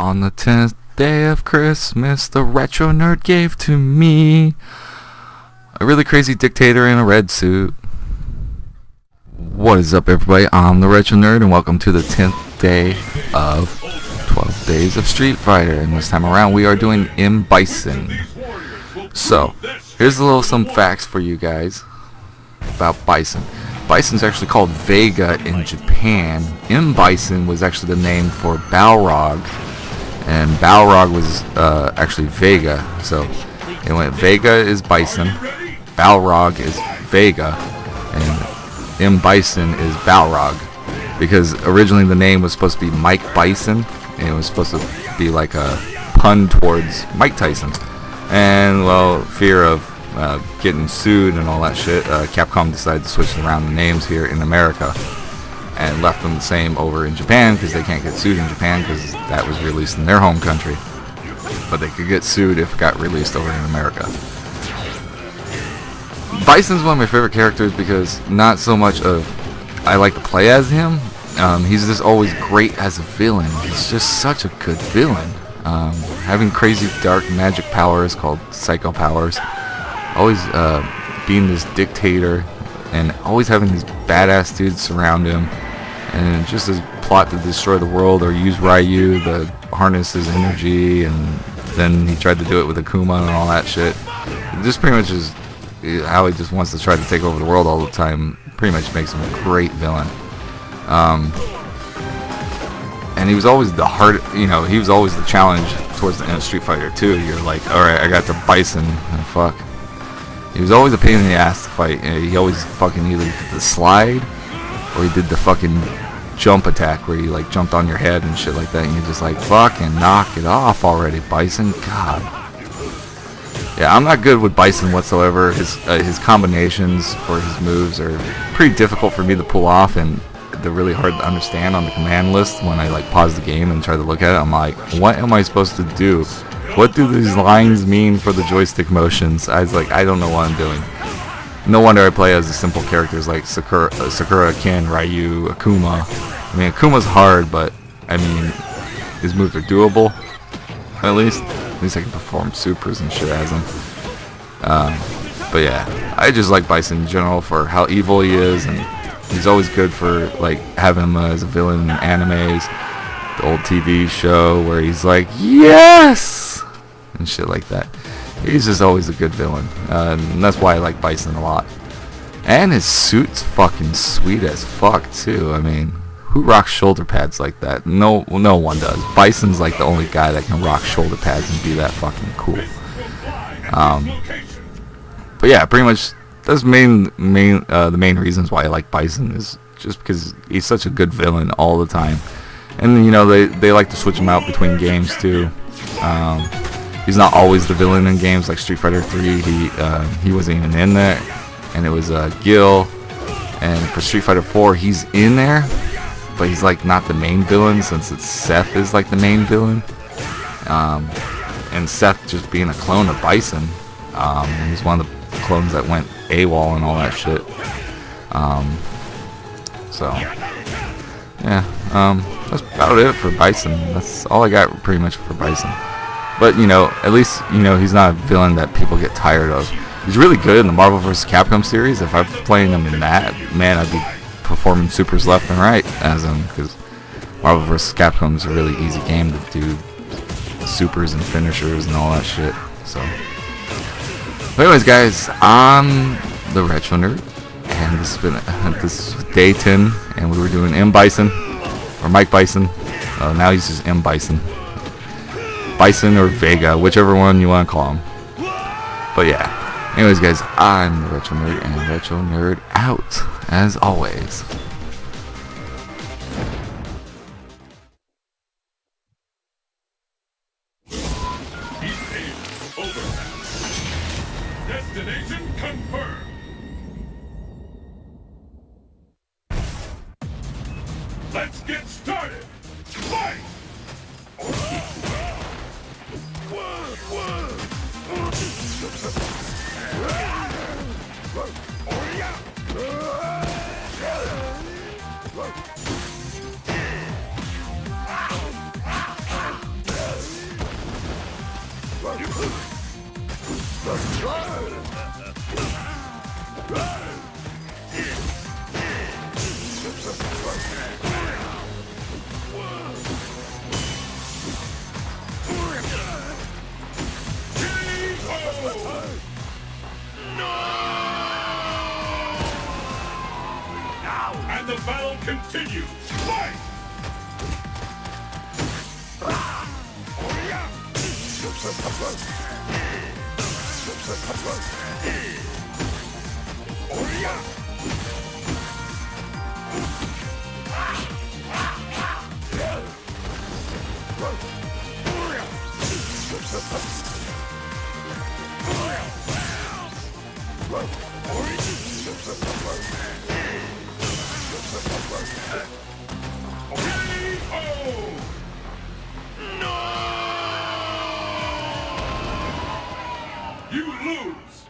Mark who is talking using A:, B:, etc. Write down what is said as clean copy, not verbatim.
A: On the 10th day of Christmas, the retro nerd gave to me a really crazy dictator in a red suit. What is up, everybody? I'm the retro nerd, and welcome to the 10th day of 12 days of Street Fighter. And this time around, we are doing M.Bison. So, here's some facts for you guys about Bison. Bison's actually called Vega in Japan. M.Bison was actually the name for Balrog, and Balrog was actually Vega. So it went Vega is Bison, Balrog is Vega, and M.Bison is Balrog, because originally the name was supposed to be Mike Bison, and it was supposed to be like a pun towards Mike Tyson. And well, fear of getting sued and all that shit, Capcom decided to switch around the names here in America and left them the same over in Japan, because they can't get sued in Japan because that was released in their home country, but they could get sued if it got released over in America. Bison's one of my favorite characters because not so much of I like to play as him, he's just always great as a villain. He's just such a good villain. Having crazy dark magic powers called psycho powers, always being this dictator, and always having these badass dudes surround him, and just his plot to destroy the world or use Ryu to harness his energy, and then he tried to do it with Akuma and all that shit. It just pretty much is how he just wants to try to take over the world all the time. Pretty much makes him a great villain. And he was always the he was always the challenge towards the end of Street Fighter 2. You're like, alright, I got the Bison, and fuck. He was always a pain in the ass to fight. He always fucking either did the slide, or he did the fucking jump attack where he like jumped on your head and shit like that, and you're just like, fucking knock it off already, Bison. God. Yeah, I'm not good with Bison whatsoever. His combinations for his moves are pretty difficult for me to pull off, and they're really hard to understand on the command list. When I like pause the game and try to look at it, I'm like, what am I supposed to do? What do these lines mean for the joystick motions? I was like, I don't know what I'm doing. No wonder I play as the simple characters like Sakura, Ken, Ryu, Akuma. I mean, Akuma's hard, but I mean, his moves are doable. At least I can perform supers and shit as him. But yeah, I just like Bison in general for how evil he is, and he's always good for like having him as a villain in animes, the old TV show where he's like, yes, and shit like that. He's just always a good villain, and that's why I like Bison a lot. And his suit's fucking sweet as fuck too. I mean, who rocks shoulder pads like that? No one does. Bison's like the only guy that can rock shoulder pads and be that fucking cool. But yeah, pretty much that's the main reasons why I like Bison is just because he's such a good villain all the time. And you know, they like to switch him out between games too. He's not always the villain in games like Street Fighter 3. He wasn't even in there, and it was Gil. And for Street Fighter 4, he's in there, but he's like not the main villain, since it's Seth is like the main villain. And Seth just being a clone of Bison. He's one of the clones that went AWOL and all that shit. So yeah, that's about it for Bison. That's all I got pretty much for Bison. But you know, at least you know he's not a villain that people get tired of. He's really good in the Marvel vs. Capcom series. If I was playing him in that, man, I'd be performing supers left and right as him, because Marvel vs. Capcom is a really easy game to do supers and finishers and all that shit. So, but anyways, guys, I'm the Retro Nerd, and this is day 10, and we were doing M.Bison or Mike Bison. Now he's just M.Bison, Bison or Vega, whichever one you want to call him. But yeah. Anyways, guys, I'm the Retro Nerd, and Retro Nerd out, as always.
B: Destination confirmed. Let's get started. Fight! And the battle continues. Fight! You lose!